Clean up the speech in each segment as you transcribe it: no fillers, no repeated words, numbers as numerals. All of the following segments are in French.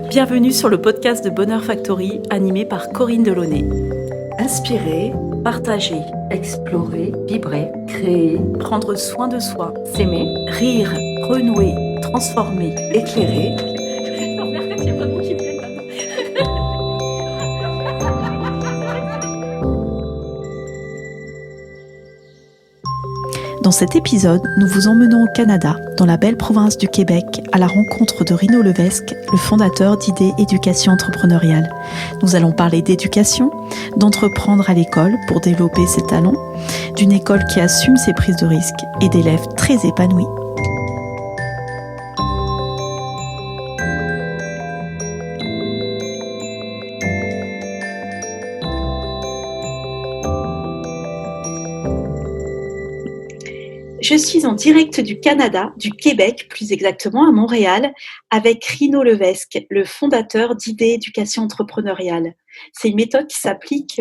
Bienvenue sur le podcast de Bonheur Factory, animé par Corinne Delaunay. Inspirer, Partager, explorer, vibrer, créer, prendre soin de soi, s'aimer, rire, renouer, transformer. éclairer. Dans cet épisode, nous vous emmenons au Canada, dans la belle province du Québec, à la rencontre de Rino Levesque, le fondateur d'Idées Éducation Entrepreneuriale. Nous allons parler d'éducation, d'entreprendre à l'école pour développer ses talents, d'une école qui assume ses prises de risques et d'élèves très épanouis. Je suis en direct du Canada, du Québec plus exactement, à Montréal, avec Rino Levesque, le fondateur d'Idées Éducation Entrepreneuriale. C'est une méthode qui s'applique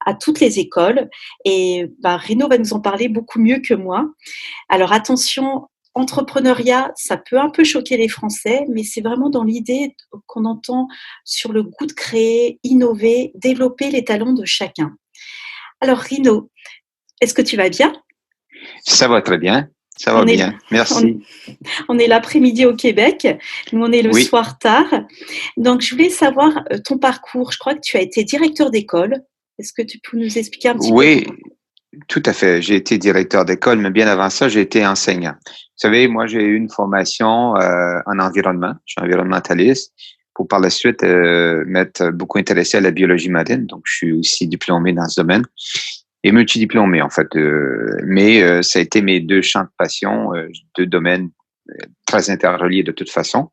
à toutes les écoles et Rino va nous en parler beaucoup mieux que moi. Alors attention, entrepreneuriat, ça peut un peu choquer les Français, mais c'est vraiment dans l'idée qu'on entend sur le goût de créer, innover, développer les talents de chacun. Alors Rino, est-ce que tu vas bien ? Ça va très bien. Ça va bien. Merci. On est l'après-midi au Québec. Nous, on est le soir tard. Donc, je voulais savoir ton parcours. Je crois que tu as été directeur d'école. Est-ce que tu peux nous expliquer un petit peu? Oui, tout à fait. J'ai été directeur d'école, mais bien avant ça, j'ai été enseignant. Vous savez, moi, j'ai eu une formation en environnement. Je suis environnementaliste pour par la suite m'être beaucoup intéressé à la biologie marine. Donc, je suis aussi diplômé dans ce domaine. Et multidiplômé, en fait. Mais ça a été mes deux champs de passion, deux domaines très interreliés de toute façon,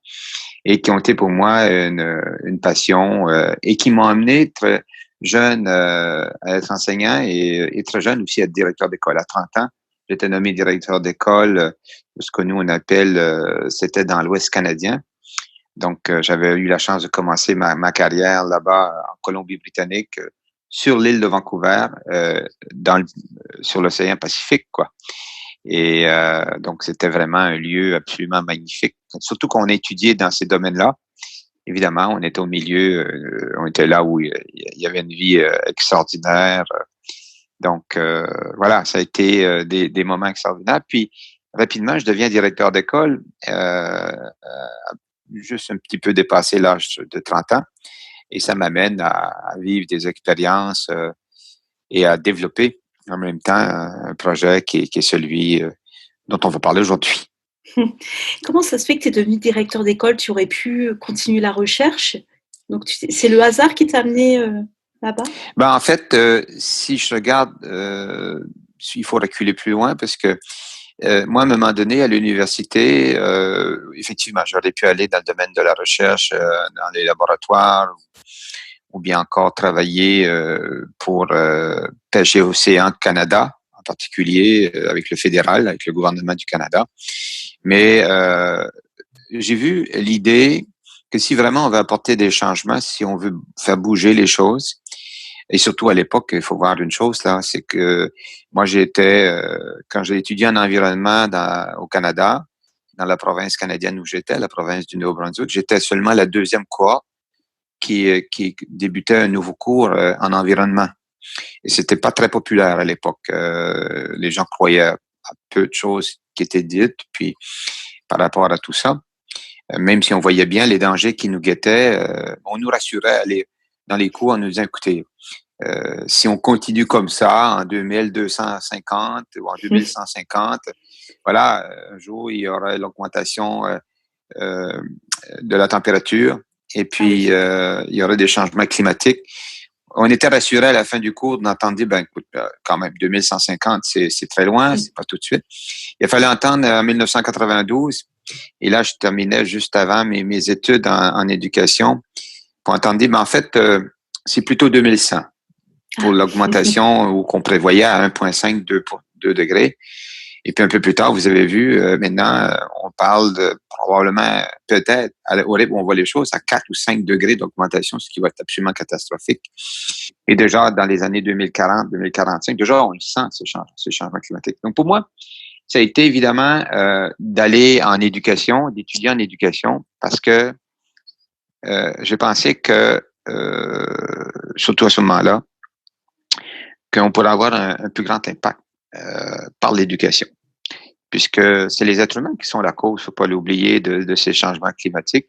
et qui ont été pour moi une passion et qui m'ont amené très jeune à être enseignant et très jeune aussi à être directeur d'école. À 30 ans, j'étais nommé directeur d'école de ce que nous, on appelle, c'était dans l'Ouest canadien. Donc, j'avais eu la chance de commencer ma carrière là-bas en Colombie-Britannique, sur l'île de Vancouver, sur l'océan Pacifique, quoi. Et donc, c'était vraiment un lieu absolument magnifique, surtout qu'on étudiait dans ces domaines-là. Évidemment, on était au milieu, on était là où il y avait une vie extraordinaire. Donc, voilà, ça a été des moments extraordinaires. Puis, rapidement, je deviens directeur d'école, juste un petit peu dépassé l'âge de 30 ans. Et ça m'amène à vivre des expériences et à développer en même temps un projet qui est celui dont on va parler aujourd'hui. Comment ça se fait que tu es devenu directeur d'école? Tu aurais pu continuer la recherche? Donc, c'est le hasard qui t'a amené là-bas? En fait, si je regarde, il faut reculer plus loin parce que moi, à un moment donné, à l'université, effectivement, j'aurais pu aller dans le domaine de la recherche, dans les laboratoires, ou bien encore travailler pour Pêcher Océan Canada, en particulier avec le fédéral, avec le gouvernement du Canada. Mais j'ai vu l'idée que si vraiment on veut apporter des changements, si on veut faire bouger les choses, et surtout à l'époque, il faut voir une chose là, c'est que moi quand j'ai étudié en environnement au Canada, dans la province canadienne où j'étais, la province du Nouveau-Brunswick, j'étais seulement la deuxième cohorte qui débutait un nouveau cours en environnement. Et c'était pas très populaire à l'époque. Les gens croyaient à peu de choses qui étaient dites, puis par rapport à tout ça, même si on voyait bien les dangers qui nous guettaient, on nous rassurait à aller dans les cours en nous disant, écoutez, si on continue comme ça en 2250 ou en 2150, voilà, un jour, il y aura l'augmentation de la température et puis il y aura des changements climatiques. On était rassurés à la fin du cours d'entendre dire, écoute, quand même, 2150, c'est très loin, c'est pas tout de suite. Il a fallu entendre en 1992, et là, je terminais juste avant mes études en éducation, pour entendre dire, en fait, c'est plutôt 2100 pour l'augmentation ou qu'on prévoyait à 1,5, 2 degrés. Et puis un peu plus tard, vous avez vu, maintenant, on parle de probablement, peut-être, au rythme où on voit les choses, à 4 ou 5 degrés d'augmentation, ce qui va être absolument catastrophique. Et déjà, dans les années 2040, 2045, déjà, on le sent, ces changements climatiques. Donc, pour moi, ça a été évidemment d'aller en éducation, d'étudier en éducation, parce que j'ai pensé que, surtout à ce moment-là, qu'on pourrait avoir un plus grand impact par l'éducation, puisque c'est les êtres humains qui sont la cause, faut pas l'oublier, de ces changements climatiques,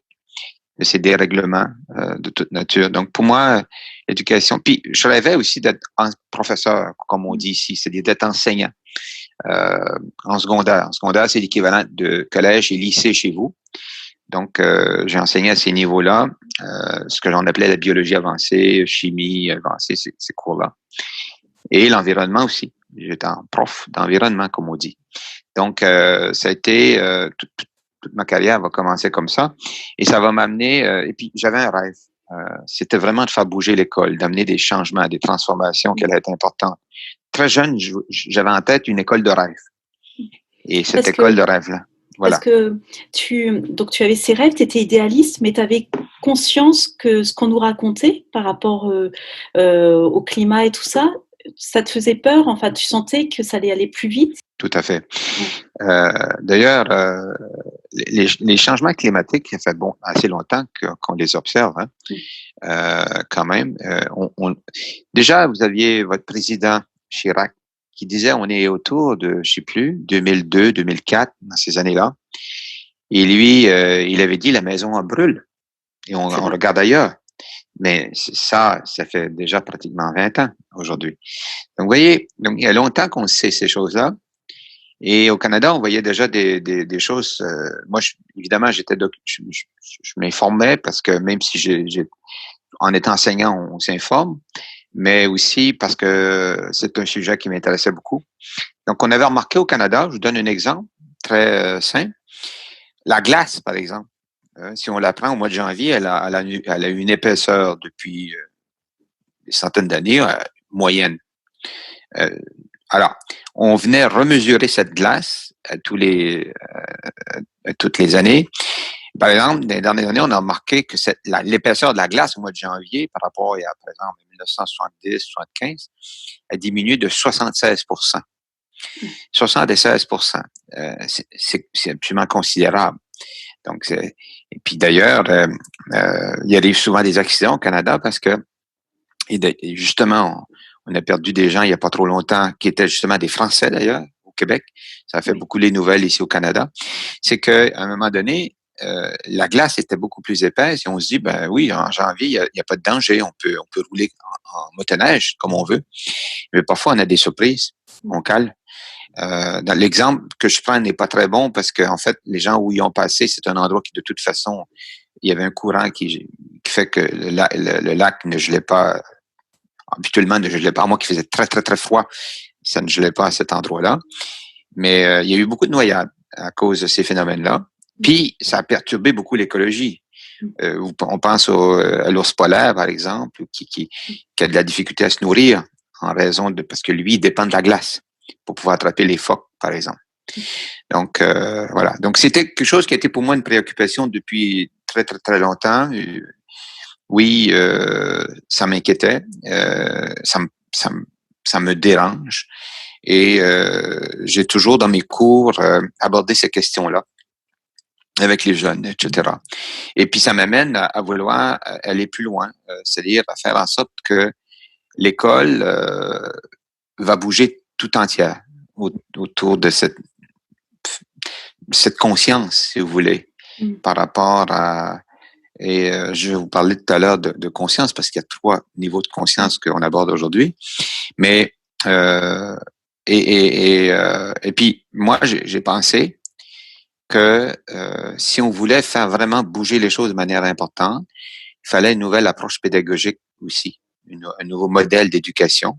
de ces dérèglements de toute nature. Donc, pour moi, l'éducation, puis je rêvais aussi d'être professeur, comme on dit ici, c'est-à-dire d'être enseignant en secondaire. En secondaire, c'est l'équivalent de collège et lycée chez vous. Donc, j'ai enseigné à ces niveaux-là, ce que l'on appelait la biologie avancée, chimie avancée, ces cours-là. Et l'environnement aussi. J'étais un prof d'environnement, comme on dit. Donc, ça a été, toute ma carrière va commencer comme ça. Et ça va m'amener, et puis j'avais un rêve. C'était vraiment de faire bouger l'école, d'amener des changements, des transformations qui allaient être importantes. Très jeune, j'avais en tête une école de rêve. Et cette école de rêve-là. Voilà. Parce que tu avais ces rêves, tu étais idéaliste, mais tu avais conscience que ce qu'on nous racontait par rapport au climat et tout ça, ça te faisait peur? Enfin, tu sentais que ça allait aller plus vite? Tout à fait. D'ailleurs, les changements climatiques, ça fait assez longtemps qu'on les observe, quand même. Déjà, vous aviez votre président Chirac qui disait on est autour de, je sais plus, 2002, 2004, dans ces années-là. Et lui, il avait dit la maison en brûle. Et on regarde ailleurs. Mais ça fait déjà pratiquement 20 ans aujourd'hui. Donc, vous voyez, donc, il y a longtemps qu'on sait ces choses-là. Et au Canada, on voyait déjà des choses. Moi, évidemment, je m'informais parce que même si en étant enseignant, on s'informe, mais aussi parce que c'est un sujet qui m'intéressait beaucoup. Donc, on avait remarqué au Canada, je vous donne un exemple très simple, la glace, par exemple. Si on la prend au mois de janvier, elle a une épaisseur depuis des centaines d'années moyenne. Alors, on venait remesurer cette glace toutes les années. Par exemple, dans les dernières années, on a remarqué que l'épaisseur de la glace au mois de janvier par rapport à, par exemple, 1970-75, a diminué de 76 76 c'est absolument considérable. Donc, et puis d'ailleurs, il arrive souvent des accidents au Canada parce que, et justement, on a perdu des gens il n'y a pas trop longtemps qui étaient justement des Français d'ailleurs au Québec. Ça a fait beaucoup les nouvelles ici au Canada. C'est qu'à un moment donné, la glace était beaucoup plus épaisse et on se dit, ben oui, en janvier, il n'y a pas de danger. On peut rouler en motoneige comme on veut. Mais parfois, on a des surprises. On cale. Dans l'exemple que je prends n'est pas très bon parce que en fait, les gens où ils ont passé, c'est un endroit qui, de toute façon, il y avait un courant qui fait que le lac ne gelait pas. Habituellement, ne gelait pas. À moi qui faisait très, très, très froid, ça ne gelait pas à cet endroit-là. Mais il y a eu beaucoup de noyades à cause de ces phénomènes-là. Puis, ça a perturbé beaucoup l'écologie. On pense à l'ours polaire, par exemple, qui a de la difficulté à se nourrir en raison parce que lui, il dépend de la glace pour pouvoir attraper les phoques, par exemple. Donc, voilà. Donc, c'était quelque chose qui a été pour moi une préoccupation depuis très, très, très longtemps. Oui, ça m'inquiétait, ça me dérange. Et j'ai toujours dans mes cours abordé ces questions-là avec les jeunes, etc. Et puis ça m'amène à vouloir aller plus loin, c'est-à-dire à faire en sorte que l'école va bouger tout entière autour de cette conscience, si vous voulez, par rapport à... Et je vais vous parler tout à l'heure de conscience parce qu'il y a 3 niveaux de conscience qu'on aborde aujourd'hui. Mais et puis moi j'ai pensé que si on voulait faire vraiment bouger les choses de manière importante, il fallait une nouvelle approche pédagogique aussi, un nouveau modèle d'éducation,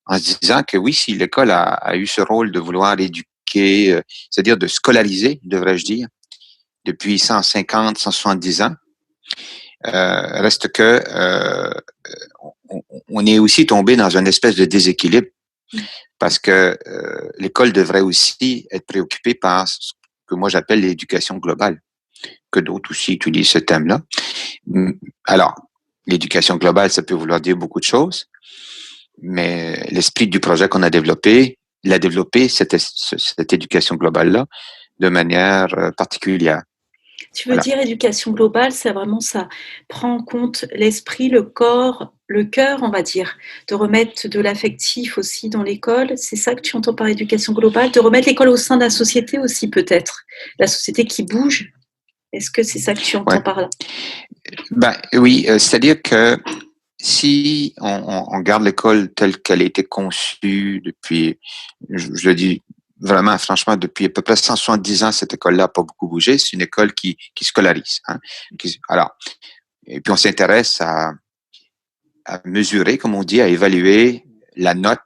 en se disant que oui, si l'école a eu ce rôle de vouloir éduquer, c'est-à-dire de scolariser, devrais-je dire, depuis 150, 170 ans, reste que on est aussi tombé dans une espèce de déséquilibre parce que l'école devrait aussi être préoccupée par ce que moi j'appelle l'éducation globale, que d'autres aussi utilisent ce thème-là. Alors, l'éducation globale, ça peut vouloir dire beaucoup de choses, mais l'esprit du projet qu'on a développé la développer, cette éducation globale-là, de manière particulière. Tu veux dire éducation globale, c'est vraiment ça prend en compte l'esprit, le corps, le cœur, on va dire, de remettre de l'affectif aussi dans l'école. C'est ça que tu entends par éducation globale? De remettre l'école au sein de la société aussi peut-être? La société qui bouge? Est-ce que c'est ça que tu entends par là? Oui, c'est-à-dire que si on garde l'école telle qu'elle a été conçue depuis, je le dis vraiment franchement, depuis à peu près 170 ans, cette école-là n'a pas beaucoup bougé. C'est une école qui scolarise. Hein. Alors, et puis on s'intéresse à mesurer, comme on dit, à évaluer la note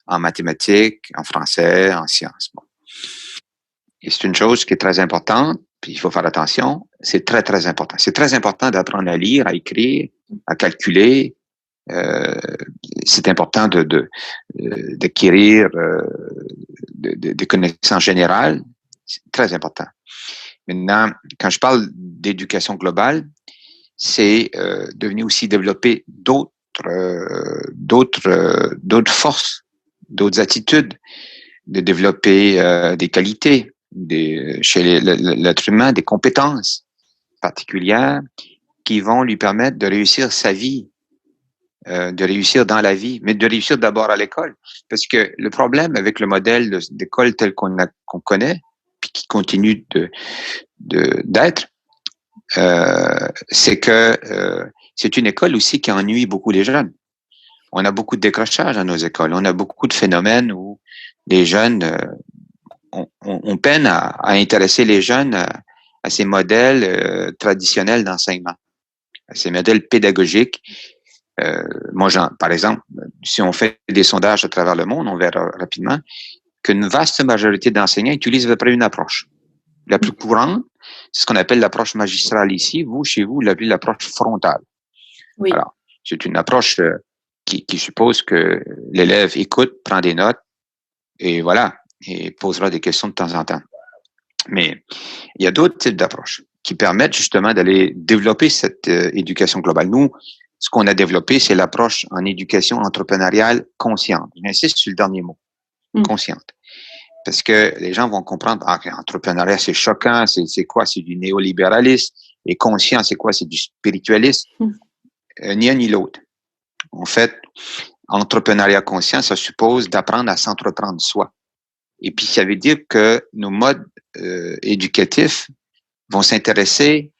en mathématiques, en français, en sciences. Bon. Et c'est une chose qui est très importante, puis il faut faire attention. C'est très, très important. C'est très important d'apprendre à lire, à écrire, à calculer. C'est important d'acquérir des connaissances générales. C'est très important. Maintenant, quand je parle d'éducation globale, c'est de venir aussi développer d'autres forces, d'autres attitudes, de développer des qualités chez l'être humain, des compétences particulières qui vont lui permettre de réussir sa vie, de réussir dans la vie, mais de réussir d'abord à l'école. Parce que le problème avec le modèle d'école tel qu'on connaît, puis qui continue d'être, c'est que c'est une école aussi qui ennuie beaucoup les jeunes. On a beaucoup de décrochage dans nos écoles. On a beaucoup de phénomènes où les jeunes, on peine à intéresser les jeunes à ces modèles traditionnels d'enseignement, à ces modèles pédagogiques. Par exemple, si on fait des sondages à travers le monde, on verra rapidement qu'une vaste majorité d'enseignants utilisent à peu près une approche. La plus courante, c'est ce qu'on appelle l'approche magistrale ici. Vous, chez vous, l'appelez l'approche frontale. Oui. Alors, c'est une approche qui suppose que l'élève écoute, prend des notes, et voilà, et posera des questions de temps en temps. Mais il y a d'autres types d'approches qui permettent justement d'aller développer cette éducation globale. Nous, ce qu'on a développé, c'est l'approche en éducation entrepreneuriale consciente. J'insiste sur le dernier mot, consciente. Parce que les gens vont comprendre, entrepreneuriat, c'est choquant, c'est quoi? C'est du néolibéralisme. Et conscient, c'est quoi? C'est du spiritualisme. Ni un ni l'autre. En fait, entrepreneuriat conscient, ça suppose d'apprendre à s'entreprendre soi. Et puis, ça veut dire que nos modes éducatifs vont s'intéresser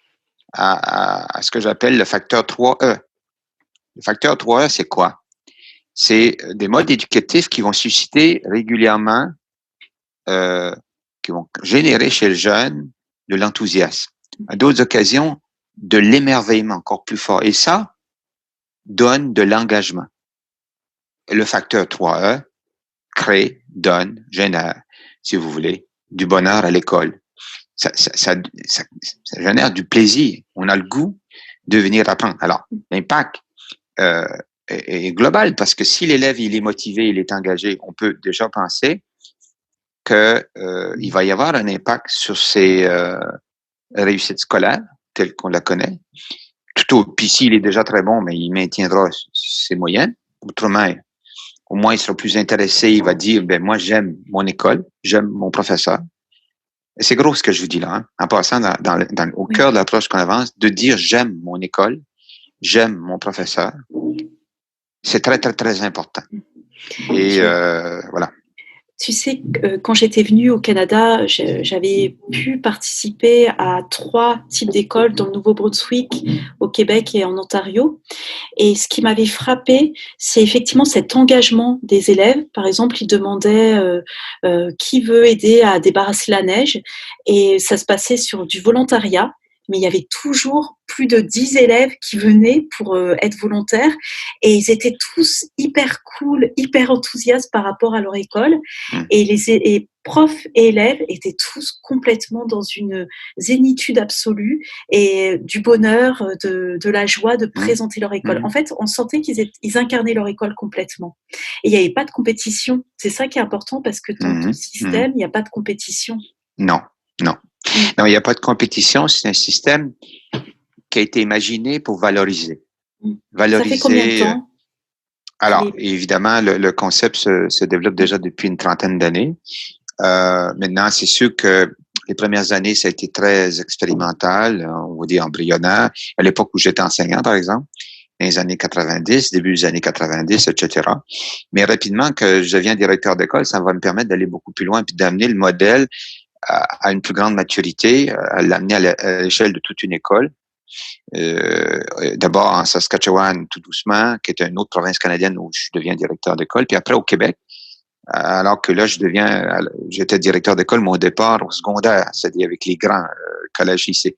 à ce que j'appelle le facteur 3E. Le facteur 3E, c'est quoi? C'est des modes éducatifs qui vont susciter régulièrement, qui vont générer chez le jeune de l'enthousiasme. À d'autres occasions, de l'émerveillement encore plus fort. Et ça donne de l'engagement. Le facteur 3E crée, donne, génère, si vous voulez, du bonheur à l'école. Ça génère du plaisir. On a le goût de venir apprendre. Alors, l'impact est global parce que si l'élève il est motivé, il est engagé, on peut déjà penser que il va y avoir un impact sur ses réussites scolaires telles qu'on la connaît. Puis s'il est déjà très bon, mais il maintiendra ses moyennes. Autrement, au moins il sera plus intéressé. Il va dire, moi j'aime mon école, j'aime mon professeur. Et c'est gros ce que je vous dis là, hein, en passant au cœur de l'approche qu'on avance, de dire j'aime mon école, j'aime mon professeur. C'est très, très, très important. Et voilà. Tu sais, quand j'étais venue au Canada, j'avais pu participer à 3 types d'écoles dans le Nouveau-Brunswick, au Québec et en Ontario. Et ce qui m'avait frappée, c'est effectivement cet engagement des élèves. Par exemple, ils demandaient qui veut aider à débarrasser la neige, et ça se passait sur du volontariat. Mais il y avait toujours plus de 10 élèves qui venaient pour être volontaires, et ils étaient tous hyper cool, hyper enthousiastes par rapport à leur école. Et les profs et élèves étaient tous complètement dans une zénitude absolue et du bonheur, de la joie de présenter leur école. En fait, on sentait qu'ils incarnaient leur école complètement. Et il n'y avait pas de compétition. C'est ça qui est important parce que dans ton système, il n'y a pas de compétition. Non, non. Non, il n'y a pas de compétition. C'est un système qui a été imaginé pour valoriser. Ça fait combien de temps? Alors, Les... évidemment, le concept se développe déjà depuis une trentaine d'années. Maintenant, c'est sûr que les premières années, ça a été très expérimental, on va dire embryonnaire. À l'époque où j'étais enseignant, par exemple, dans les années 90, début des années 90, etc. Mais rapidement, que je deviens directeur d'école, ça va me permettre d'aller beaucoup plus loin puis d'amener le modèle à une plus grande maturité, à l'amener à l'échelle de toute une école. D'abord en Saskatchewan, tout doucement, qui est une autre province canadienne où je deviens directeur d'école, puis après au Québec, alors que là, j'étais directeur d'école, mon départ au secondaire, c'est-à-dire avec les grands collèges lycées.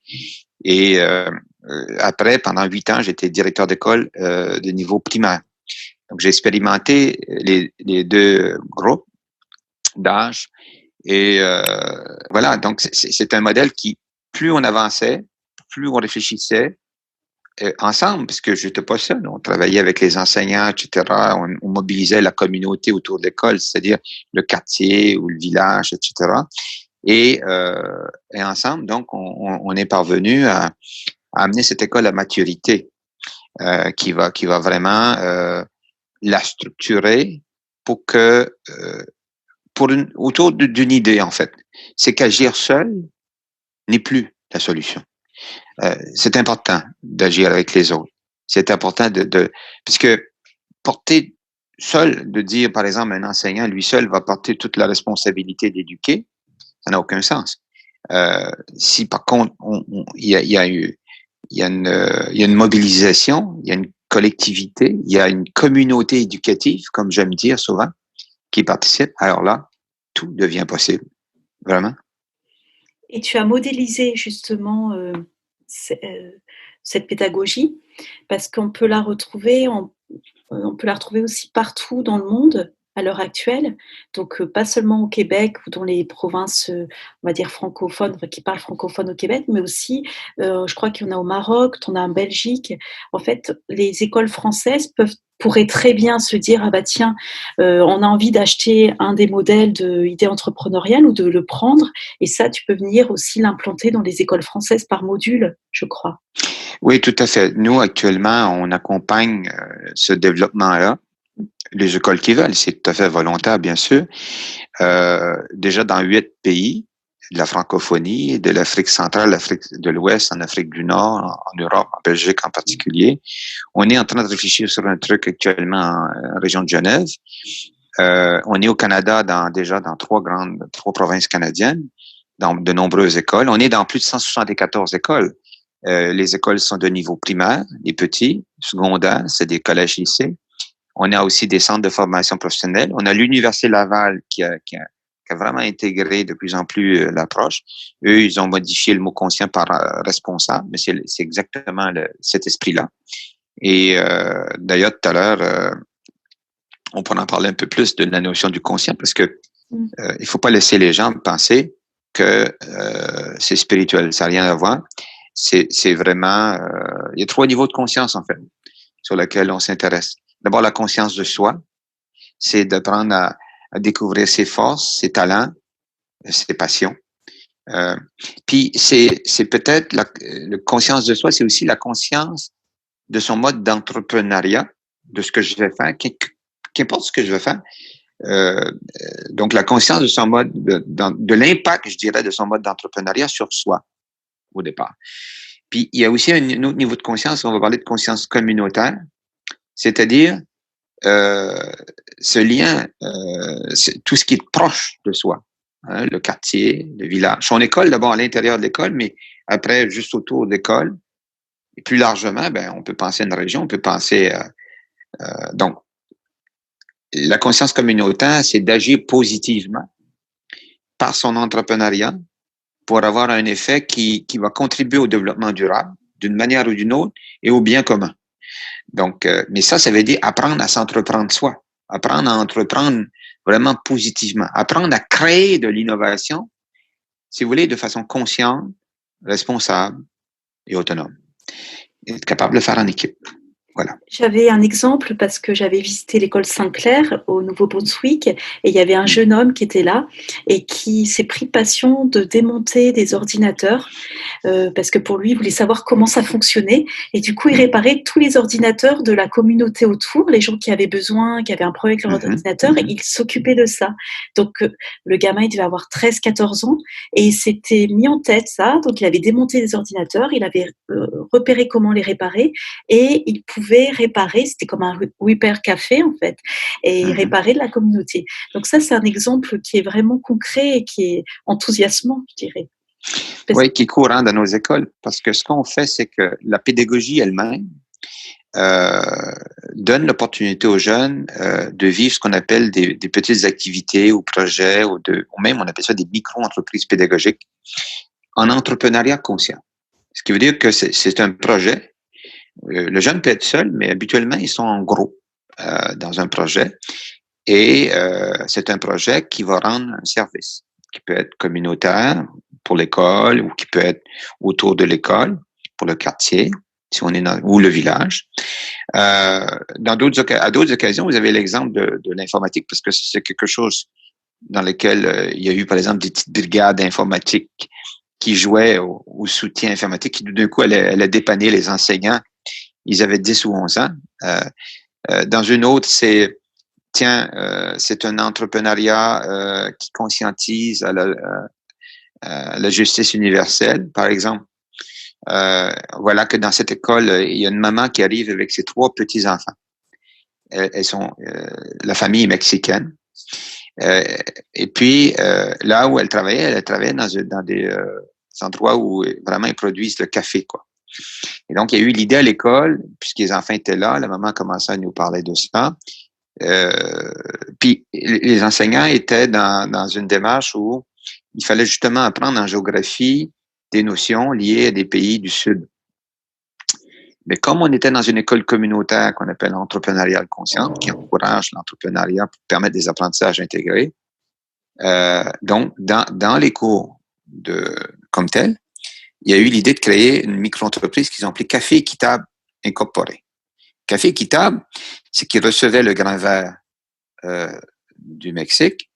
Et après, pendant 8 ans, j'étais directeur d'école de niveau primaire. Donc, j'ai expérimenté les deux groupes d'âge. Et voilà, donc c'est un modèle qui, plus on avançait, plus on réfléchissait ensemble, parce que j'étais pas seul. On travaillait avec les enseignants, etc. On mobilisait la communauté autour de l'école, c'est-à-dire le quartier ou le village, etc. Et ensemble, donc, on est parvenu à amener cette école à maturité, qui va vraiment la structurer pour que autour d'une idée, en fait. C'est qu'agir seul n'est plus la solution. C'est important d'agir avec les autres. C'est important puisque porter seul, de dire, par exemple, un enseignant, lui seul, va porter toute la responsabilité d'éduquer, ça n'a aucun sens. Si par contre, il y a une mobilisation, il y a une collectivité, il y a une communauté éducative, comme j'aime dire souvent, qui participe, alors là, tout devient possible. Vraiment. Et tu as modélisé justement cette pédagogie parce qu'on peut la retrouver, on peut la retrouver aussi partout dans le monde à l'heure actuelle. Donc, pas seulement au Québec ou dans les provinces, on va dire francophones, enfin, qui parlent francophone au Québec, mais aussi, je crois qu'il y en a au Maroc, tu en as en Belgique. En fait, les écoles françaises pourraient très bien se dire: «Ah bah tiens, on a envie d'acheter un des modèles d'idées entrepreneuriales ou de le prendre», et ça, tu peux venir aussi l'implanter dans les écoles françaises par module, je crois. Oui, tout à fait. Nous, actuellement, on accompagne ce développement-là. Les écoles qui veulent, c'est tout à fait volontaire, bien sûr. Déjà dans 8 pays de la francophonie, de l'Afrique centrale, l'Afrique de l'Ouest, en Afrique du Nord, en Europe, en Belgique en particulier. On est en train de réfléchir sur un truc actuellement en région de Genève. On est au Canada déjà dans trois provinces canadiennes, dans de nombreuses écoles. On est dans plus de 174 écoles. Les écoles sont de niveau primaire, les petits, secondaires, c'est des collèges-lycées. On a aussi des centres de formation professionnelle. On a l'Université Laval qui a vraiment intégré de plus en plus l'approche. Eux, ils ont modifié le mot conscient par responsable, mais c'est exactement cet esprit-là. Et d'ailleurs, tout à l'heure, on pourra en parler un peu plus de la notion du conscient parce que il faut pas laisser les gens penser que c'est spirituel. Ça n'a rien à voir. C'est vraiment... il y a 3 niveaux de conscience, en fait, sur lesquels on s'intéresse. D'abord, la conscience de soi, c'est d'apprendre à découvrir ses forces, ses talents, ses passions. Puis, c'est peut-être la conscience de soi, c'est aussi la conscience de son mode d'entrepreneuriat, de ce que je vais faire, qu'importe ce que je vais faire. Donc, la conscience de son mode, de l'impact, je dirais, de son mode d'entrepreneuriat sur soi, au départ. Puis, il y a aussi un autre niveau de conscience, on va parler de conscience communautaire, c'est-à-dire ce lien, tout ce qui est proche de soi, hein, le quartier, le village, son école, d'abord à l'intérieur de l'école, mais après, juste autour de l'école. Et plus largement, ben, on peut penser à une région, on peut penser donc, la conscience communautaire, c'est d'agir positivement par son entrepreneuriat pour avoir un effet qui va contribuer au développement durable d'une manière ou d'une autre et au bien commun. Donc, mais ça veut dire apprendre à s'entreprendre soi, apprendre à entreprendre vraiment positivement, apprendre à créer de l'innovation, si vous voulez, de façon consciente, responsable et autonome. Et être capable de le faire en équipe. Voilà. J'avais un exemple parce que j'avais visité l'école Saint-Clair au Nouveau-Brunswick et il y avait un jeune homme qui était là et qui s'est pris passion de démonter des ordinateurs parce que pour lui, il voulait savoir comment ça fonctionnait et du coup, il réparait tous les ordinateurs de la communauté autour, les gens qui avaient besoin, qui avaient un problème avec leur ordinateur et il s'occupait de ça. Donc, le gamin, il devait avoir 13-14 ans et il s'était mis en tête ça. Donc, il avait démonté les ordinateurs, il avait repéré comment les réparer et il pouvait réparer, c'était comme un repair café en fait, et réparer de la communauté. Donc ça, c'est un exemple qui est vraiment concret et qui est enthousiasmant, je dirais. Oui, qui est courant dans nos écoles, parce que ce qu'on fait, c'est que la pédagogie elle-même euh, donne l'opportunité aux jeunes de vivre ce qu'on appelle des petites activités ou projets, ou même on appelle ça des micro-entreprises pédagogiques en entrepreneuriat conscient. Ce qui veut dire que c'est un projet. Le jeune peut être seul, mais habituellement, ils sont en groupe dans un projet. Et c'est un projet qui va rendre un service, qui peut être communautaire pour l'école ou qui peut être autour de l'école pour le quartier, si on est ou le village. À d'autres occasions, vous avez l'exemple de l'informatique, parce que c'est quelque chose dans lequel il y a eu, par exemple, des petites brigades informatiques qui jouaient au soutien informatique, qui d'un coup, elle a dépanné les enseignants. Ils avaient 10 ou 11 ans. Dans une autre, c'est un entrepreneuriat qui conscientise à la justice universelle, par exemple. Voilà que dans cette école, il y a une maman qui arrive avec ses 3 petits-enfants. La famille est mexicaine. Et puis, là où elle travaillait dans des endroits où vraiment ils produisent le café, quoi. Et donc, il y a eu l'idée à l'école, puisque les enfants étaient là, la maman commençait à nous parler de ça. Puis les enseignants étaient dans une démarche où il fallait justement apprendre en géographie des notions liées à des pays du Sud. Mais comme on était dans une école communautaire qu'on appelle entrepreneuriale consciente, qui encourage l'entrepreneuriat pour permettre des apprentissages intégrés, donc dans les cours comme tel, il y a eu l'idée de créer une micro-entreprise qu'ils ont appelée Café Équitable Incorporé. Café Équitable, c'est qu'ils recevaient le grain vert du Mexique,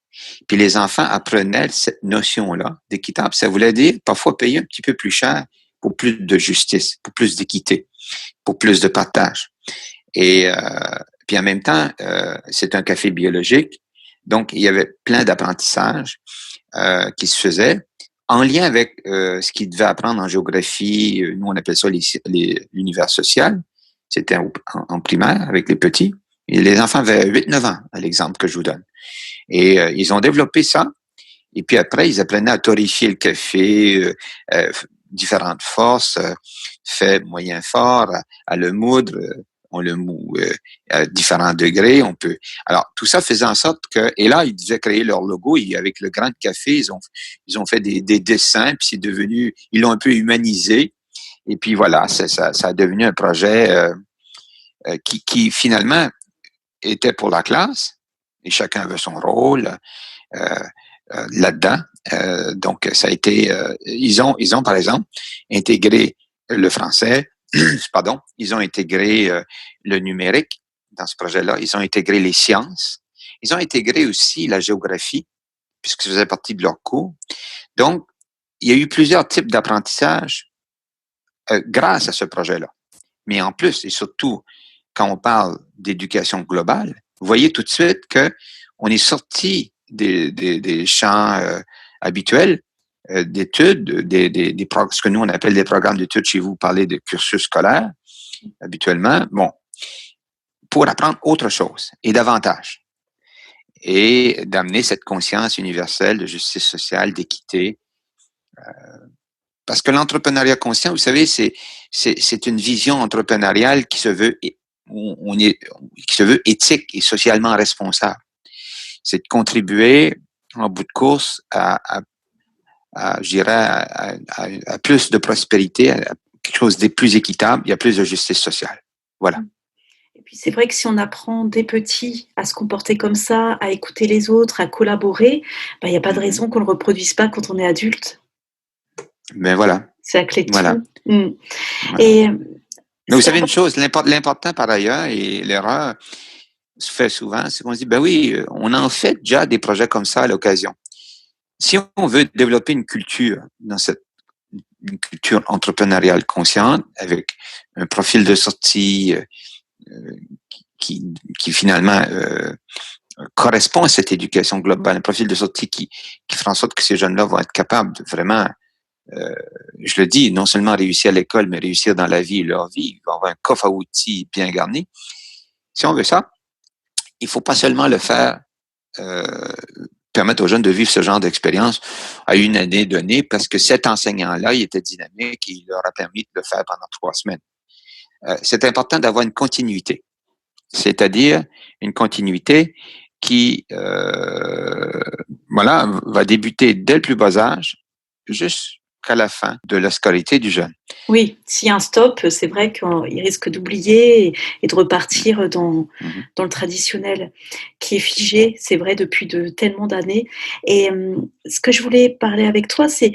puis les enfants apprenaient cette notion-là d'équitable. Ça voulait dire parfois payer un petit peu plus cher pour plus de justice, pour plus d'équité, pour plus de partage. Et puis en même temps, c'est un café biologique, donc il y avait plein d'apprentissages qui se faisaient en lien avec ce qu'ils devaient apprendre en géographie. Nous, on appelle ça l'univers social. C'était en primaire avec les petits. Et les enfants avaient 8-9 ans, à l'exemple que je vous donne. Et ils ont développé ça. Et puis après, ils apprenaient à torréfier le café, différentes forces, fait, moyen, fort, à le moudre. On le moud à différents degrés. Alors, tout ça faisait en sorte que, et là, ils devaient créer leur logo. Et avec le grain de café, ils ont fait des dessins, puis c'est devenu, ils l'ont un peu humanisé. Et puis voilà, ça a devenu un projet qui finalement était pour la classe, et chacun avait son rôle là-dedans. Donc, ça a été, ils ont par exemple intégré le français, pardon, ils ont intégré le numérique dans ce projet-là, ils ont intégré les sciences, ils ont intégré aussi la géographie, puisque ça faisait partie de leur cours. Donc, il y a eu plusieurs types d'apprentissage grâce à ce projet-là. Mais en plus, et surtout, quand on parle d'éducation globale, vous voyez tout de suite qu'on est sorti des champs habituels d'études, ce que nous on appelle des programmes d'études. Chez vous, vous parlez de cursus scolaire, habituellement. Bon, pour apprendre autre chose et davantage. Et d'amener cette conscience universelle de justice sociale, d'équité. Parce que l'entrepreneuriat conscient, vous savez, c'est une vision entrepreneuriale qui se veut éthique et socialement responsable. C'est de contribuer en bout de course je dirais, à plus de prospérité, à quelque chose de plus équitable, il y a plus de justice sociale. Voilà. Et puis c'est vrai que si on apprend des petits à se comporter comme ça, à écouter les autres, à collaborer, il n'y a pas de raison qu'on ne le reproduise pas quand on est adulte. Mais voilà. C'est la clé de voilà. tout. Voilà. Et Mais vous C'est savez une important. chose, l'important par ailleurs, et l'erreur se fait souvent, c'est qu'on se dit, ben oui, on en fait déjà des projets comme ça à l'occasion. Si on veut développer une culture dans une culture entrepreneuriale consciente avec un profil de sortie qui finalement correspond à cette éducation globale, un profil de sortie qui fera en sorte que ces jeunes-là vont être capables de vraiment, euh, je le dis, non seulement réussir à l'école, mais réussir dans la vie et leur vie. Ils vont avoir un coffre à outils bien garni. Si on veut ça, il faut pas seulement le faire, euh, permettre aux jeunes de vivre ce genre d'expérience à une année donnée, parce que cet enseignant-là, il était dynamique et il leur a permis de le faire pendant 3 semaines. C'est important d'avoir une continuité, c'est-à-dire une continuité qui, voilà, va débuter dès le plus bas âge jusqu'à la fin de la scolarité du jeune. Oui, s'il y a un stop, c'est vrai qu'il risque d'oublier et de repartir Mhm. dans le traditionnel qui est figé, c'est vrai, depuis de tellement d'années. Et ce que je voulais parler avec toi, c'est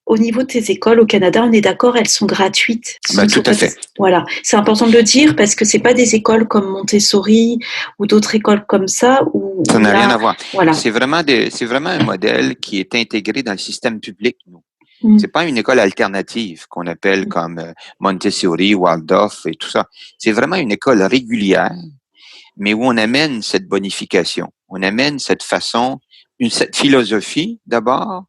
au niveau de tes écoles au Canada, on est d'accord, elles sont gratuites. Ce Ben, ne tout sont à pas des... fait. Voilà, c'est important de le dire parce que c'est pas des écoles comme Montessori ou d'autres écoles comme ça Ça où n'a rien là, à voir. voilà. C'est vraiment un modèle qui est intégré dans le système public, nous. Mm, C'est pas une école alternative qu'on appelle comme Montessori, Waldorf et tout ça. C'est vraiment une école régulière, mais où on amène cette bonification. On amène cette façon, cette philosophie d'abord,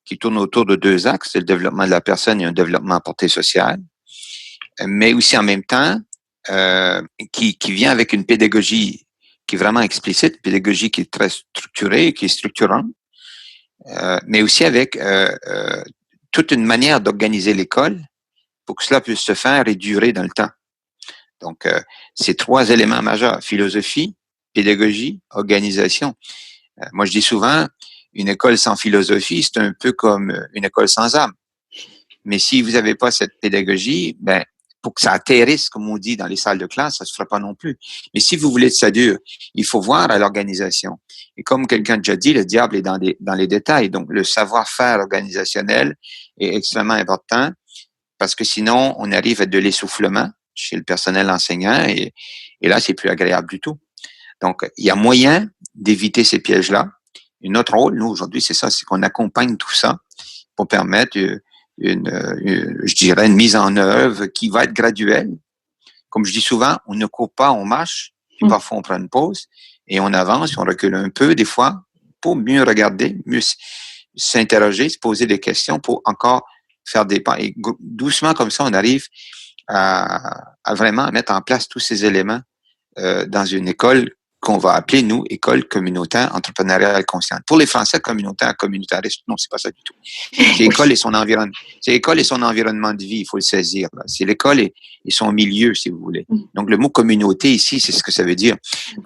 qui tourne autour de 2 axes, c'est le développement de la personne et un développement à portée sociale, mais aussi en même temps, qui vient avec une pédagogie qui est vraiment explicite, une pédagogie qui est très structurée, qui est structurante, mais aussi avec toute une manière d'organiser l'école pour que cela puisse se faire et durer dans le temps. Donc, c'est 3 éléments majeurs, philosophie, pédagogie, organisation. Moi, je dis souvent, une école sans philosophie, c'est un peu comme une école sans âme. Mais si vous n'avez pas cette pédagogie, ben, pour que ça atterrisse, comme on dit, dans les salles de classe, ça se fera pas non plus. Mais si vous voulez que ça dure, il faut voir à l'organisation. Et comme quelqu'un a déjà dit, le diable est dans les détails. Donc, le savoir-faire organisationnel est extrêmement important parce que sinon, on arrive à de l'essoufflement chez le personnel enseignant et là, c'est plus agréable du tout. Donc, il y a moyen d'éviter ces pièges-là. Et notre rôle, nous, aujourd'hui, c'est ça, c'est qu'on accompagne tout ça pour permettre je dirais, une mise en œuvre qui va être graduelle. Comme je dis souvent, on ne court pas, on marche, puis mm. parfois on prend une pause et on avance, on recule un peu des fois pour mieux regarder, mieux s'interroger, se poser des questions pour encore faire des pas. Et doucement comme ça, on arrive à vraiment mettre en place tous ces éléments dans une école qu'on va appeler, nous, école communautaire entrepreneuriale consciente. Pour les Français, communautariste, non, c'est pas ça du tout. C'est l'école Oui. et son environnement. C'est l'école et son environnement de vie, il faut le saisir. Là. C'est l'école et son milieu, si vous voulez. Mm. Donc, le mot communauté ici, c'est ce que ça veut dire.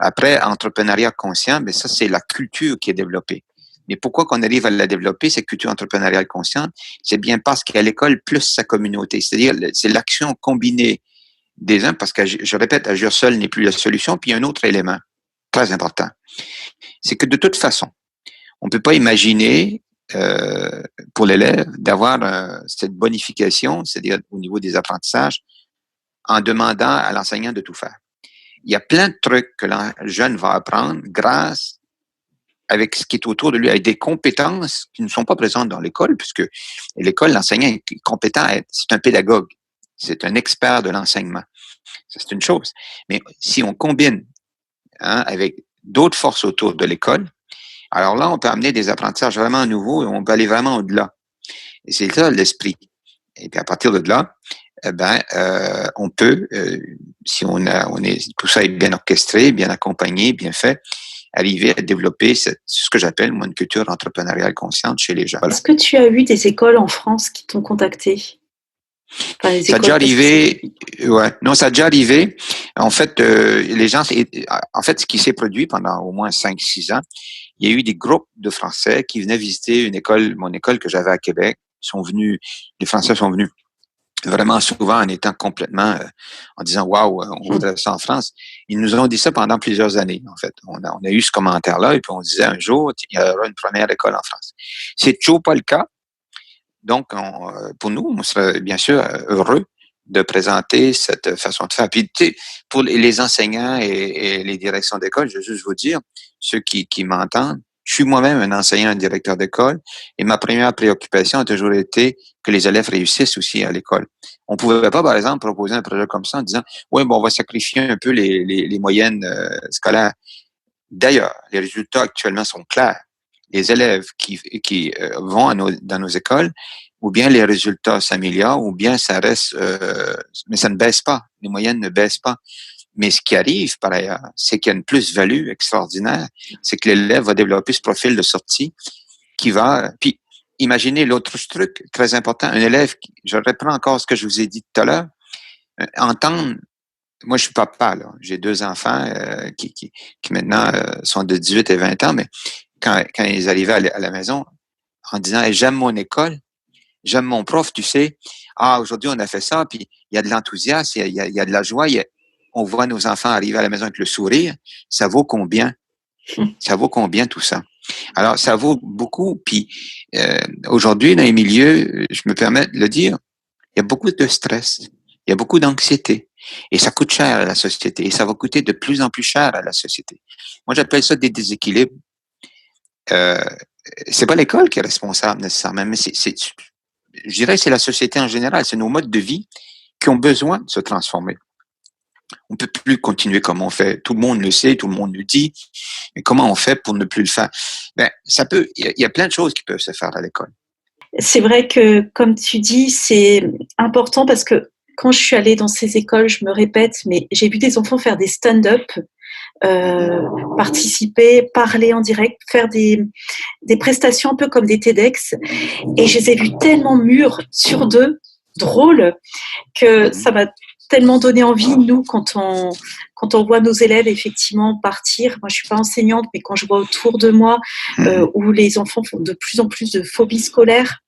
Après, entrepreneuriat conscient, mais ça, c'est la culture qui est développée. Mais pourquoi qu'on arrive à la développer, cette culture entrepreneuriale consciente? C'est bien parce qu'à l'école, plus sa communauté. C'est-à-dire, c'est l'action combinée des uns, parce que, je répète, agir seul n'est plus la solution. Puis il y a un autre élément très important, c'est que de toute façon, on ne peut pas imaginer pour l'élève d'avoir cette bonification, c'est-à-dire au niveau des apprentissages, en demandant à l'enseignant de tout faire. Il y a plein de trucs que le jeune va apprendre grâce avec ce qui est autour de lui, avec des compétences qui ne sont pas présentes dans l'école, puisque l'école, l'enseignant est compétent, c'est un pédagogue, c'est un expert de l'enseignement. Ça, c'est une chose. Mais si on combine avec d'autres forces autour de l'école, alors là, on peut amener des apprentissages vraiment nouveaux et on peut aller vraiment au-delà. Et c'est ça l'esprit. Et puis à partir de là, on peut, si tout ça est bien orchestré, bien accompagné, bien fait, arriver à développer ce que j'appelle moi une culture entrepreneuriale consciente chez les gens. Voilà. Est-ce que tu as eu des écoles en France qui t'ont contacté? Enfin, les Ça a déjà écoles, parce que c'est... arrivé, ouais. Non, ça a déjà arrivé. En fait, les gens, en fait, ce qui s'est produit pendant au moins 5-6 ans, il y a eu des groupes de Français qui venaient visiter mon école que j'avais à Québec. Les Français sont venus vraiment souvent en étant complètement, en disant waouh, on voudrait ça en France. Ils nous ont dit ça pendant plusieurs années. En fait, on a eu ce commentaire-là et puis on disait un jour il y aura une première école en France. C'est toujours pas le cas. Donc, pour nous, on serait bien sûr heureux de présenter cette façon de faire. Puis, tu sais, pour les enseignants et les directions d'école, je veux juste vous dire, ceux qui m'entendent, je suis moi-même un enseignant, un directeur d'école, et ma première préoccupation a toujours été que les élèves réussissent aussi à l'école. On pouvait pas, par exemple, proposer un projet comme ça en disant, oui, bon, on va sacrifier un peu les moyennes scolaires. D'ailleurs, les résultats actuellement sont clairs. Les élèves qui vont dans nos écoles, ou bien les résultats s'améliorent, ou bien ça reste, mais ça ne baisse pas. Les moyennes ne baissent pas. Mais ce qui arrive, par ailleurs, c'est qu'il y a une plus-value extraordinaire. C'est que l'élève va développer ce profil de sortie qui va... Puis, imaginez l'autre truc très important. Un élève, je reprends encore ce que je vous ai dit tout à l'heure, entendre... Moi, je suis papa, là. J'ai 2 enfants qui maintenant sont de 18 et 20 ans, mais quand ils arrivaient à la maison en disant hey, « J'aime mon école, j'aime mon prof, tu sais. Ah, aujourd'hui, on a fait ça, puis il y a de l'enthousiasme, il y a de la joie, on voit nos enfants arriver à la maison avec le sourire. Ça vaut combien? Ça vaut combien tout ça? Alors, ça vaut beaucoup. Puis aujourd'hui, dans les milieux, je me permets de le dire, il y a beaucoup de stress, il y a beaucoup d'anxiété. Et ça coûte cher à la société. Et ça va coûter de plus en plus cher à la société. Moi, j'appelle ça des déséquilibres. C'est pas l'école qui est responsable nécessairement, mais je dirais que c'est la société en général. C'est nos modes de vie qui ont besoin de se transformer. On peut plus continuer comme on fait. Tout le monde le sait, tout le monde le dit. Mais comment on fait pour ne plus le faire? Ben, il y a plein de choses qui peuvent se faire à l'école. C'est vrai que, comme tu dis, c'est important parce que quand je suis allée dans ces écoles, je me répète, mais j'ai vu des enfants faire des stand-up, participer, parler en direct, faire des prestations un peu comme des TEDx. Et je les ai vus tellement mûrs, sur d'eux, drôles, que ça m'a tellement donné envie, nous, quand on voit nos élèves effectivement partir. Moi, je suis pas enseignante, mais quand je vois autour de moi où les enfants font de plus en plus de phobies scolaires,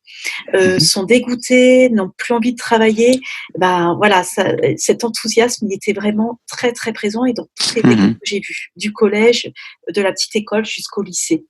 sont dégoûtés, n'ont plus envie de travailler, ben voilà, cet enthousiasme, il était vraiment très très présent et dans toutes les écoles que j'ai vues, du collège, de la petite école jusqu'au lycée.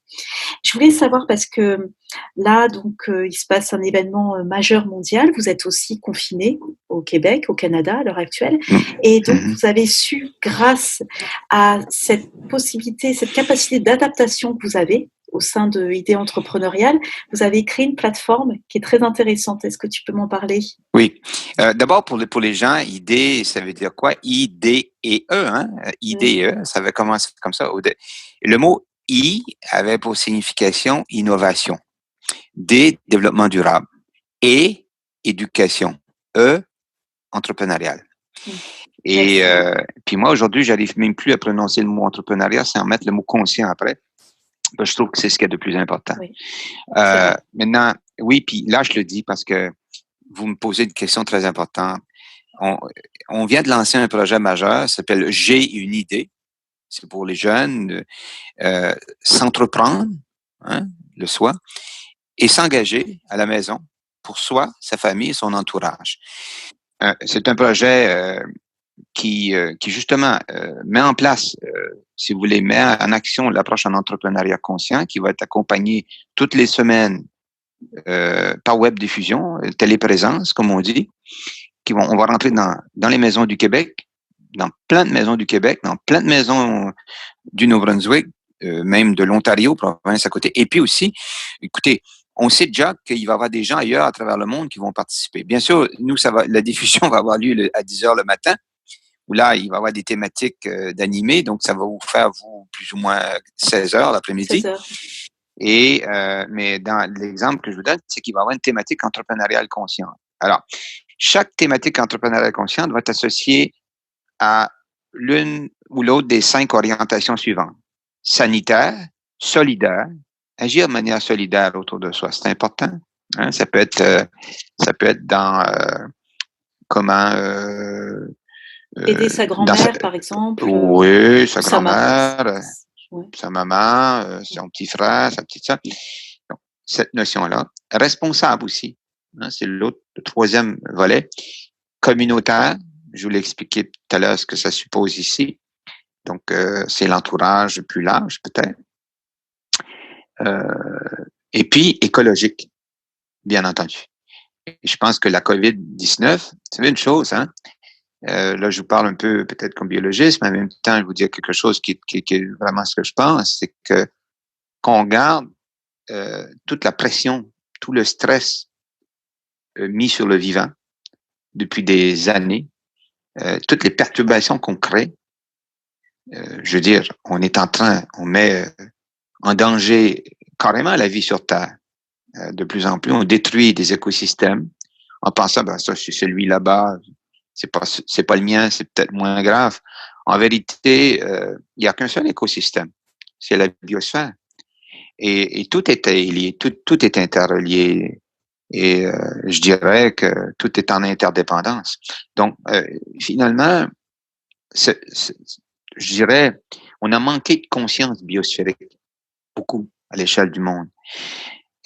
Je voulais savoir parce que là, donc, il se passe un événement majeur mondial. Vous êtes aussi confinés au Québec, au Canada à l'heure actuelle, et donc vous avez su, grâce à cette possibilité, cette capacité d'adaptation que vous avez au sein de Idées entrepreneuriales, vous avez créé une plateforme qui est très intéressante. Est-ce que tu peux m'en parler? Oui. D'abord, pour les gens, idée, ça veut dire quoi? I-D-E, hein? I-D-E, ça avait commencé comme ça. Le mot I avait pour signification innovation. D, développement durable. Et, éducation. E, entrepreneurial. Et puis moi, aujourd'hui, j'arrive même plus à prononcer le mot entrepreneuriat sans mettre le mot conscient après. Je trouve que c'est ce qu'il y a de plus important. Oui. Maintenant, oui, puis là, je le dis parce que vous me posez une question très importante. On vient de lancer un projet majeur, ça s'appelle J'ai une idée. C'est pour les jeunes s'entreprendre, hein, le soi, et s'engager à la maison pour soi, sa famille et son entourage. C'est un projet qui justement met en place, si vous voulez, met en action l'approche en entrepreneuriat conscient qui va être accompagné toutes les semaines par web diffusion, téléprésence, comme on dit, on va rentrer dans les maisons du Québec, dans plein de maisons du Québec, dans plein de maisons du Nouveau-Brunswick, même de l'Ontario, province à côté. Et puis aussi, écoutez, on sait déjà qu'il va y avoir des gens ailleurs à travers le monde qui vont participer. Bien sûr, nous, la diffusion va avoir lieu à 10 heures le matin, où là, il va y avoir des thématiques d'animés, donc ça va vous faire, vous, plus ou moins 16 heures l'après-midi. 16 heures. Et, mais dans l'exemple que je vous donne, c'est qu'il va y avoir une thématique entrepreneuriale consciente. Alors, chaque thématique entrepreneuriale consciente va être associée à l'une ou l'autre des 5 orientations suivantes. Sanitaire, solidaire, agir de manière solidaire autour de soi, c'est important. Hein? Ça peut être dans comment aider sa grand-mère, par exemple. Oui, sa grand-mère, sa maman, son petit frère, sa petite sœur. Donc, cette notion-là. Responsable aussi. Hein, c'est le troisième volet. Communautaire. Je vous l'ai expliqué tout à l'heure ce que ça suppose ici. Donc, c'est l'entourage plus large, peut-être. Et puis, écologique, bien entendu. je pense que la COVID-19, c'est une chose, hein. Là, je vous parle un peu peut-être comme biologiste, mais en même temps, je vous dire quelque chose qui est vraiment ce que je pense, c'est que qu'on garde toute la pression, tout le stress mis sur le vivant depuis des années, toutes les perturbations qu'on crée, je veux dire, on met en danger carrément la vie sur Terre. De plus en plus, on détruit des écosystèmes en pensant, ben ça, c'est celui là-bas, c'est pas le mien, c'est peut-être moins grave. En vérité, il n'y a qu'un seul écosystème, c'est la biosphère. Et tout est lié, tout est interrelié. Et je dirais que tout est en interdépendance. Donc, finalement, je dirais, on a manqué de conscience biosphérique, beaucoup, à l'échelle du monde.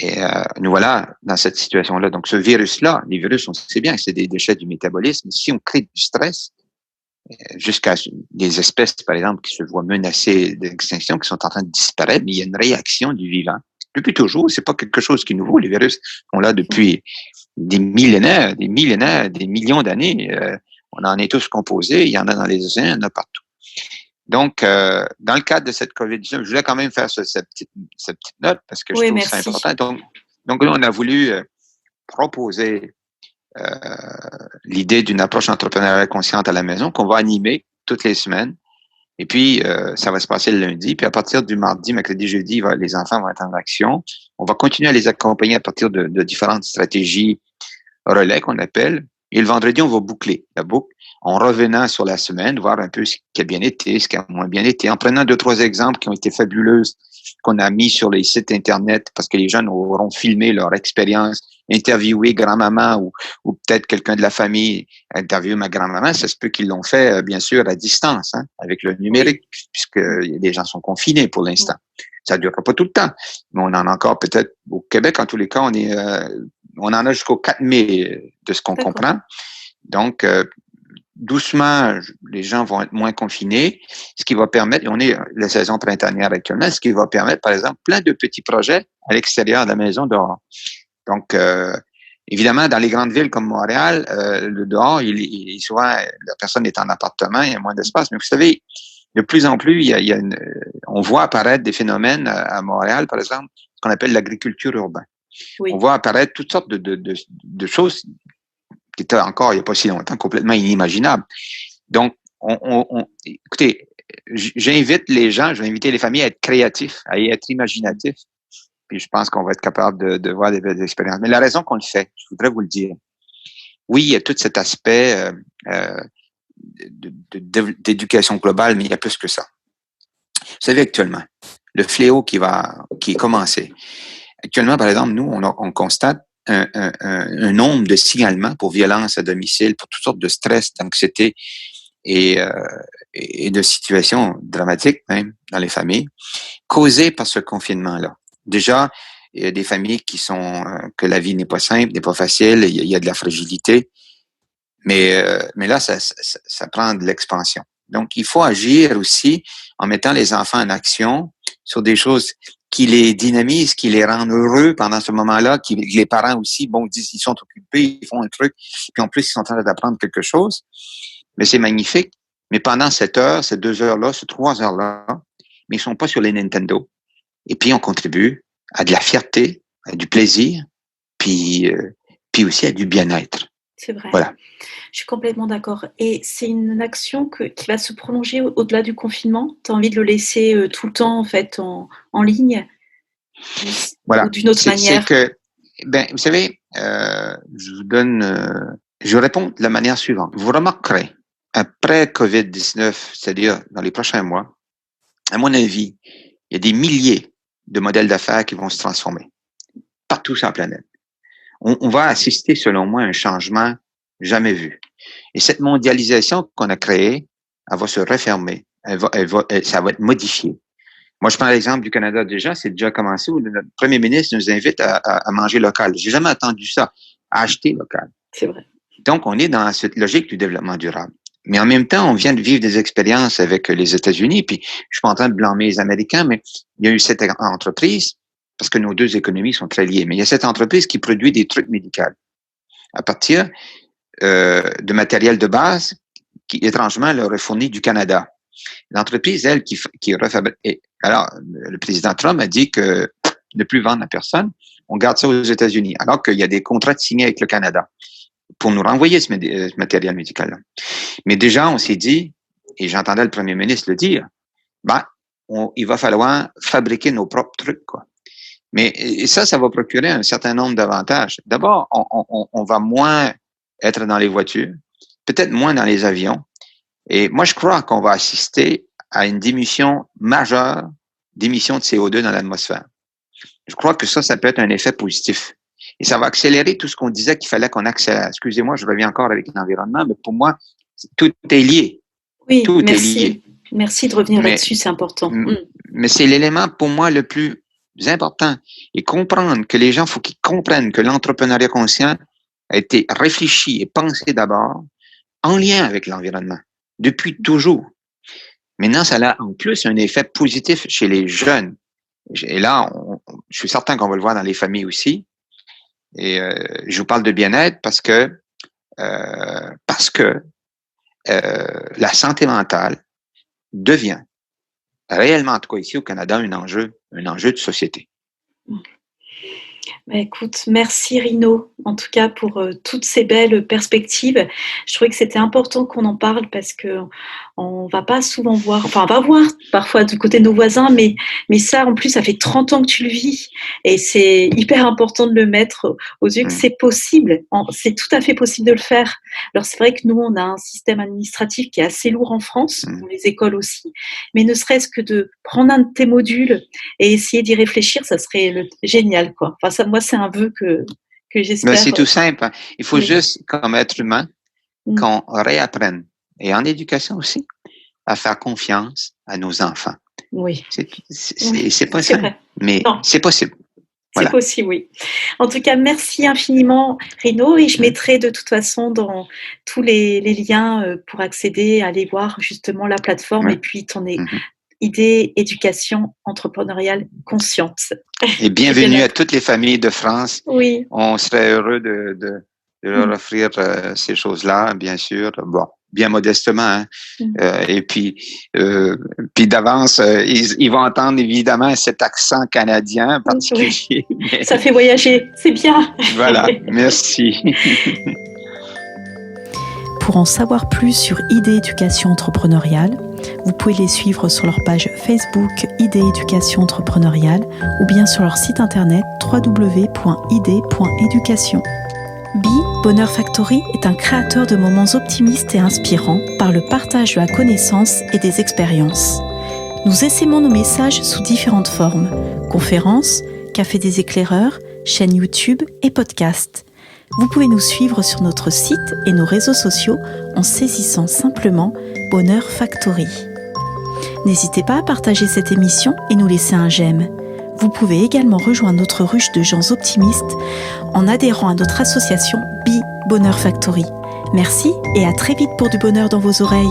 Et nous voilà dans cette situation-là. Donc, ce virus-là, les virus, on sait bien que c'est des déchets du métabolisme. Si on crée du stress, jusqu'à des espèces, par exemple, qui se voient menacées d'extinction, qui sont en train de disparaître, mais il y a une réaction du vivant. Depuis toujours, c'est pas quelque chose qui est nouveau. Les virus sont là depuis des millénaires, des millions d'années. On en est tous composés. Il y en a dans les océans, il y en a partout. Donc, dans le cadre de cette COVID-19, je voulais quand même faire cette petite note parce que je trouve ça important. Donc là, on a voulu proposer l'idée d'une approche entrepreneuriale consciente à la maison qu'on va animer toutes les semaines. Et puis, ça va se passer le lundi. Puis à partir du mardi, mercredi, jeudi, les enfants vont être en action. On va continuer à les accompagner à partir de différentes stratégies relais qu'on appelle. Et le vendredi, on va boucler la boucle en revenant sur la semaine, voir un peu ce qui a bien été, ce qui a moins bien été, en prenant 2-3 exemples qui ont été fabuleux, qu'on a mis sur les sites Internet parce que les jeunes auront filmé leur expérience, interviewé grand-maman ou peut-être quelqu'un de la famille interviewé ma grand-maman. Ça se peut qu'ils l'ont fait, bien sûr, à distance, hein, avec le numérique, puisque les gens sont confinés pour l'instant. Ça ne durera pas tout le temps, mais on en a encore peut-être au Québec. En tous les cas, on en a jusqu'au 4 mai de ce qu'on comprend. Donc, doucement, les gens vont être moins confinés, ce qui va permettre, on est la saison printanière actuellement, ce qui va permettre, par exemple, plein de petits projets à l'extérieur de la maison, dehors. Donc, évidemment, dans les grandes villes comme Montréal, le dehors, souvent, la personne est en appartement, il y a moins d'espace. Mais vous savez, de plus en plus, on voit apparaître des phénomènes à Montréal, par exemple, ce qu'on appelle l'agriculture urbaine. Oui. On voit apparaître toutes sortes de choses qui étaient encore, il n'y a pas si longtemps, complètement inimaginables. Donc, écoutez, j'invite les gens, je vais inviter les familles à être créatifs, à être imaginatifs. Puis je pense qu'on va être capable de voir des belles expériences. Mais la raison qu'on le fait, je voudrais vous le dire. Oui, il y a tout cet aspect d'éducation globale, mais il y a plus que ça. Vous savez, actuellement, le fléau qui est commencé. Actuellement, par exemple, nous, on constate un nombre de signalements pour violence à domicile, pour toutes sortes de stress, d'anxiété et de situations dramatiques même dans les familles, causées par ce confinement-là. Déjà, il y a des familles que la vie n'est pas simple, n'est pas facile, il y a de la fragilité, mais là, ça prend de l'expansion. Donc, il faut agir aussi en mettant les enfants en action sur des choses qui les dynamisent, qui les rendent heureux pendant ce moment-là, qui les parents aussi, disent ils sont occupés, ils font un truc, puis en plus, ils sont en train d'apprendre quelque chose. Mais c'est magnifique. Mais pendant cette heure, ces 2 heures-là, ces 3 heures-là, mais ils sont pas sur les Nintendo. Et puis, on contribue à de la fierté, à du plaisir, puis aussi à du bien-être. C'est vrai. Voilà. Je suis complètement d'accord. Et c'est une action qui va se prolonger au-delà du confinement? Tu as envie de le laisser tout le temps, en fait, en ligne? Voilà. Ou d'une autre manière? Vous savez, je réponds de la manière suivante. Vous remarquerez, après COVID-19, c'est-à-dire dans les prochains mois, à mon avis, il y a des milliers de modèles d'affaires qui vont se transformer partout sur la planète. On va assister, selon moi, à un changement jamais vu. Et cette mondialisation qu'on a créée, elle va se refermer. Ça va être modifié. Moi, je prends l'exemple du Canada déjà, c'est déjà commencé où notre premier ministre nous invite à manger local. J'ai jamais entendu ça, à acheter local. C'est vrai. Donc, on est dans cette logique du développement durable. Mais en même temps, on vient de vivre des expériences avec les États-Unis, puis je suis pas en train de blâmer les Américains, mais il y a eu cette entreprise, parce que nos deux économies sont très liées, mais il y a cette entreprise qui produit des trucs médicaux. à partir de matériel de base qui, étrangement, leur est fourni du Canada. L'entreprise, elle, qui refabrique. Alors, le président Trump a dit que ne plus vendre à personne, on garde ça aux États-Unis, alors qu'il y a des contrats signés avec le Canada pour nous renvoyer ce matériel médical-là. Mais déjà, on s'est dit, et j'entendais le premier ministre le dire, il va falloir fabriquer nos propres trucs, quoi. Mais et ça va procurer un certain nombre d'avantages. D'abord, on va moins être dans les voitures, peut-être moins dans les avions. Et moi, je crois qu'on va assister à une diminution majeure d'émissions de CO2 dans l'atmosphère. Je crois que ça peut être un effet positif. Et ça va accélérer tout ce qu'on disait qu'il fallait qu'on accélère. Excusez-moi, je reviens encore avec l'environnement, mais pour moi, tout est lié. Oui, tout merci. est lié. Merci de revenir là-dessus, c'est important. Mais c'est l'élément, pour moi, le plus important. Et comprendre que les gens, faut qu'ils comprennent que l'entrepreneuriat conscient a été réfléchi et pensé d'abord en lien avec l'environnement, depuis toujours. Maintenant, ça a en plus un effet positif chez les jeunes. Et là, je suis certain qu'on va le voir dans les familles aussi. Et je vous parle de bien-être parce que la santé mentale devient réellement, en tout cas ici au Canada, un enjeu de société. Écoute, merci Rino, en tout cas pour toutes ces belles perspectives. Je trouvais que c'était important qu'on en parle parce que on va pas souvent voir, enfin on va voir parfois du côté de nos voisins, mais ça en plus ça fait 30 ans que tu le vis et c'est hyper important de le mettre aux yeux que c'est possible, c'est tout à fait possible de le faire. Alors c'est vrai que nous on a un système administratif qui est assez lourd en France, pour les écoles aussi, mais ne serait-ce que de prendre un de tes modules et essayer d'y réfléchir, ça serait génial quoi. Enfin ça, moi c'est un vœu que j'espère. Mais c'est tout simple, hein. Il faut juste comme être humain qu'on réapprenne. Et en éducation aussi, à faire confiance à nos enfants. Oui. C'est pas simple, mais c'est possible. Voilà. C'est possible, oui. En tout cas, merci infiniment, Rino. Et je mettrai de toute façon dans tous les liens pour accéder, aller voir justement la plateforme et puis ton idée éducation entrepreneuriale consciente. Et bienvenue à toutes les familles de France. Oui. On serait heureux de leur offrir ces choses-là, bien sûr. Bon, bien modestement. Hein. Et puis d'avance, ils vont entendre évidemment cet accent canadien particulier. Oui. Ça fait voyager, c'est bien. Voilà, merci. Pour en savoir plus sur Idée Éducation Entrepreneuriale, vous pouvez les suivre sur leur page Facebook Idée Éducation Entrepreneuriale ou bien sur leur site internet www.idée.education. Bonheur Factory est un créateur de moments optimistes et inspirants par le partage de la connaissance et des expériences. Nous essaimons nos messages sous différentes formes, conférences, café des éclaireurs, chaîne YouTube et podcast. Vous pouvez nous suivre sur notre site et nos réseaux sociaux en saisissant simplement Bonheur Factory. N'hésitez pas à partager cette émission et nous laisser un j'aime. Vous pouvez également rejoindre notre ruche de gens optimistes en adhérant à notre association Bonheur Factory. Merci et à très vite pour du bonheur dans vos oreilles.